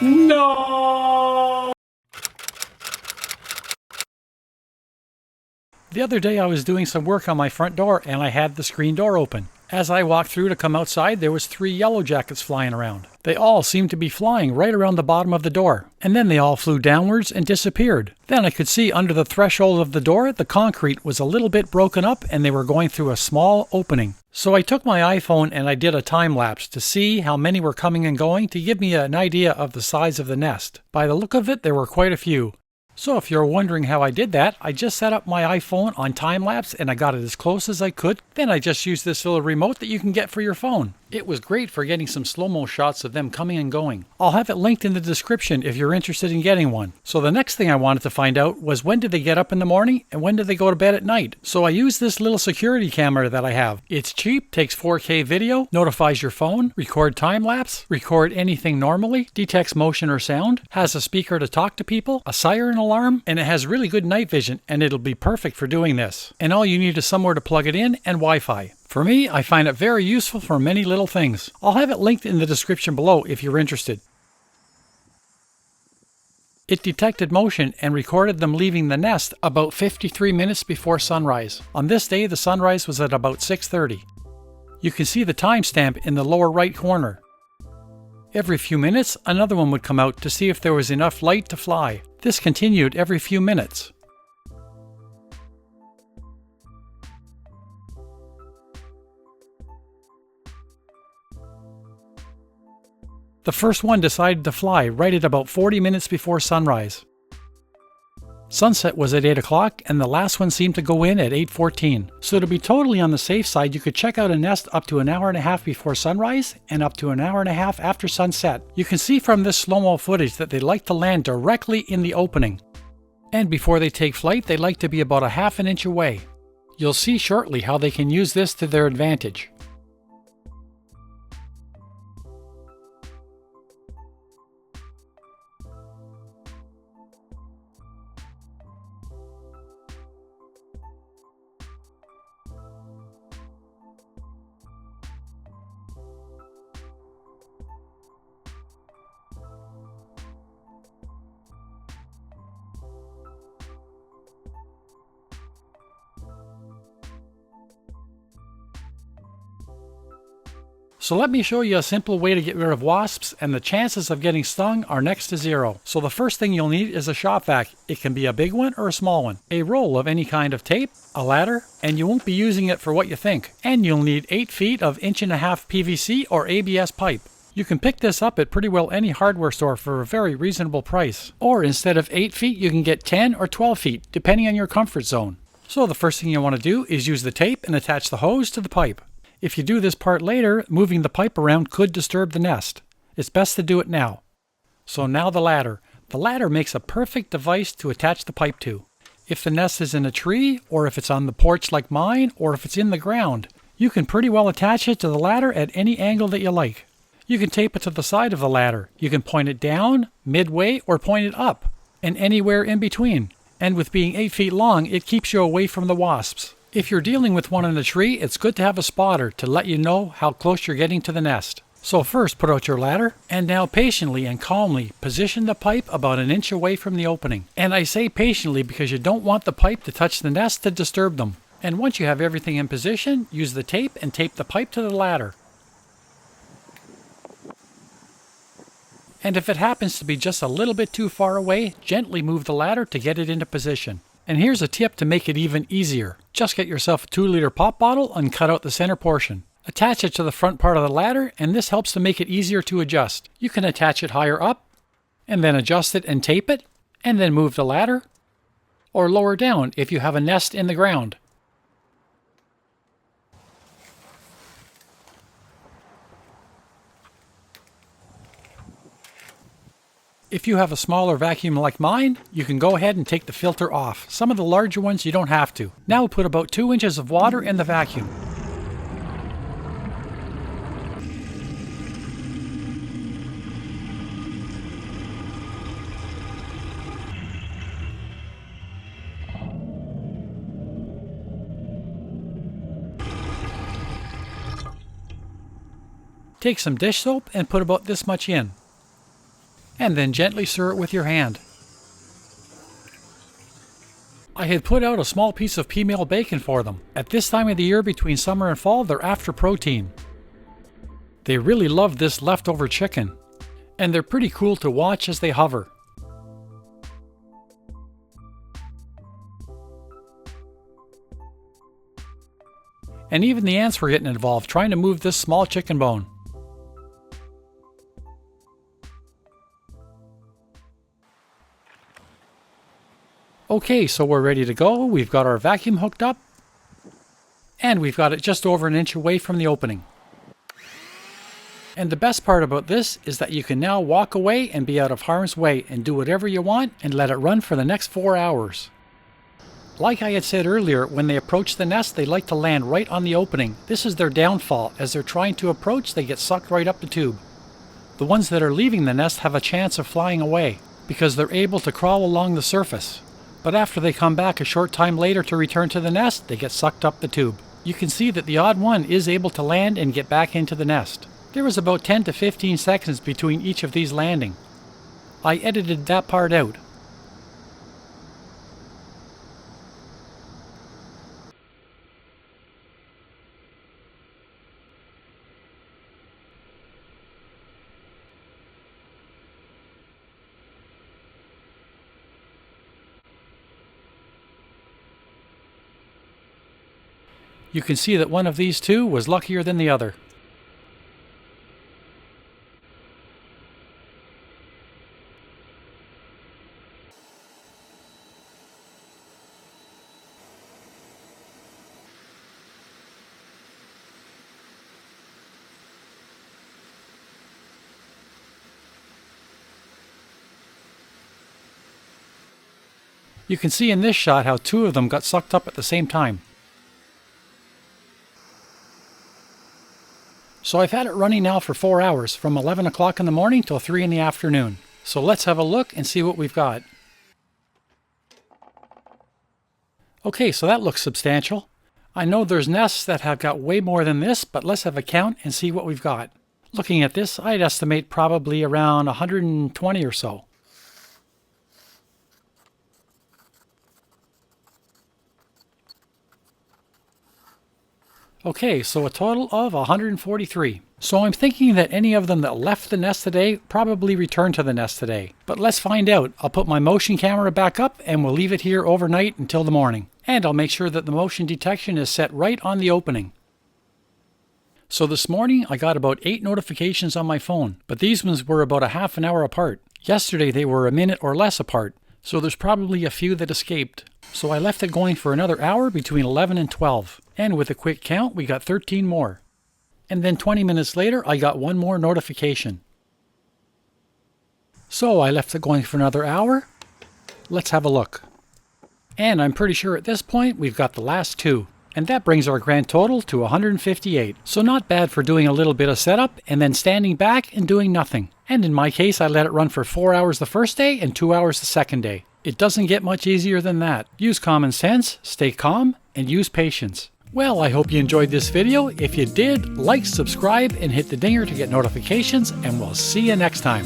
No! The other day I was doing some work on my front door and I had the screen door open. As I walked through to come outside, there was 3 yellow jackets flying around. They all seemed to be flying right around the bottom of the door, and then they all flew downwards and disappeared. Then I could see under the threshold of the door, the concrete was a little bit broken up and they were going through a small opening. So I took my iPhone and I did a time lapse to see how many were coming and going to give me an idea of the size of the nest. By the look of it, there were quite a few. So if you're wondering how I did that, I just set up my iPhone on time-lapse and I got it as close as I could. Then I just used this little remote that you can get for your phone. It was great for getting some slow-mo shots of them coming and going. I'll have it linked in the description if you're interested in getting one. So the next thing I wanted to find out was when did they get up in the morning and when did they go to bed at night. So I used this little security camera that I have. It's cheap, takes 4K video, notifies your phone, record time-lapse, record anything normally, detects motion or sound, has a speaker to talk to people, a siren alarm, and it has really good night vision and it'll be perfect for doing this. And all you need is somewhere to plug it in and Wi-Fi. For me, I find it very useful for many little things. I'll have it linked in the description below if you're interested. It detected motion and recorded them leaving the nest about 53 minutes before sunrise. On this day, the sunrise was at about 6:30. You can see the timestamp in the lower right corner. Every few minutes, another one would come out to see if there was enough light to fly. This continued every few minutes. The first one decided to fly right at about 40 minutes before sunrise. Sunset was at 8 o'clock and the last one seemed to go in at 8:14. So to be totally on the safe side, you could check out a nest up to an hour and a half before sunrise and up to an hour and a half after sunset. You can see from this slow-mo footage that they like to land directly in the opening. And before they take flight, they like to be about a half an inch away. You'll see shortly how they can use this to their advantage. So let me show you a simple way to get rid of wasps, and the chances of getting stung are next to zero. So the first thing you'll need is a shop vac. It can be a big one or a small one. A roll of any kind of tape, a ladder, and you won't be using it for what you think. And you'll need 8 feet of 1.5" PVC or ABS pipe. You can pick this up at pretty well any hardware store for a very reasonable price. Or instead of 8 feet, you can get 10 or 12 feet, depending on your comfort zone. So the first thing you want to do is use the tape and attach the hose to the pipe. If you do this part later, moving the pipe around could disturb the nest. It's best to do it now. So now the ladder. The ladder makes a perfect device to attach the pipe to. If the nest is in a tree, or if it's on the porch like mine, or if it's in the ground, you can pretty well attach it to the ladder at any angle that you like. You can tape it to the side of the ladder. You can point it down, midway, or point it up, and anywhere in between. And with being 8 feet long, it keeps you away from the wasps. If you're dealing with one in a tree, it's good to have a spotter to let you know how close you're getting to the nest. So first put out your ladder, and now patiently and calmly position the pipe about an inch away from the opening. And I say patiently because you don't want the pipe to touch the nest to disturb them. And once you have everything in position, use the tape and tape the pipe to the ladder. And if it happens to be just a little bit too far away, gently move the ladder to get it into position. And here's a tip to make it even easier. Just get yourself a 2-liter pop bottle and cut out the center portion. Attach it to the front part of the ladder, and this helps to make it easier to adjust. You can attach it higher up, and then adjust it and tape it, and then move the ladder, or lower down if you have a nest in the ground. If you have a smaller vacuum like mine, you can go ahead and take the filter off. Some of the larger ones you don't have to. Now we'll put about 2 inches of water in the vacuum. Take some dish soap and put about this much in. and then gently stir it with your hand. I had put out a small piece of pea meal bacon for them. At this time of the year between summer and fall, they're after protein. They really love this leftover chicken, and they're pretty cool to watch as they hover. And even the ants were getting involved, trying to move this small chicken bone. Okay, so we're ready to go. We've got our vacuum hooked up, and we've got it just over an inch away from the opening. And the best part about this is that you can now walk away and be out of harm's way and do whatever you want and let it run for the next 4 hours. Like I had said earlier, when they approach the nest, they like to land right on the opening. This is their downfall. As they're trying to approach, they get sucked right up the tube. The ones that are leaving the nest have a chance of flying away because they're able to crawl along the surface. But after they come back a short time later to return to the nest, they get sucked up the tube. You can see that the odd one is able to land and get back into the nest. There was about 10 to 15 seconds between each of these landing. I edited that part out. You can see that one of these two was luckier than the other. You can see in this shot how two of them got sucked up at the same time. So I've had it running now for 4 hours, from 11 o'clock in the morning till 3 in the afternoon. So let's have a look and see what we've got. Okay, so that looks substantial. I know there's nests that have got way more than this, but let's have a count and see what we've got. Looking at this, I'd estimate probably around 120 or so. Okay, so a total of 143. So I'm thinking that any of them that left the nest today probably returned to the nest today. But let's find out. I'll put my motion camera back up and we'll leave it here overnight until the morning. And I'll make sure that the motion detection is set right on the opening. So this morning I got about 8 notifications on my phone, but these ones were about a half an hour apart. Yesterday they were a minute or less apart, so there's probably a few that escaped. So I left it going for another hour between 11 and 12. And with a quick count, we got 13 more. And then 20 minutes later, I got one more notification. So I left it going for another hour. Let's have a look. And I'm pretty sure at this point, we've got the last 2. And that brings our grand total to 158. So not bad for doing a little bit of setup and then standing back and doing nothing. And in my case, I let it run for 4 hours the first day and 2 hours the second day. It doesn't get much easier than that. Use common sense, stay calm, and use patience. Well, I hope you enjoyed this video. If you did, like, subscribe, and hit the dinger to get notifications, and we'll see you next time.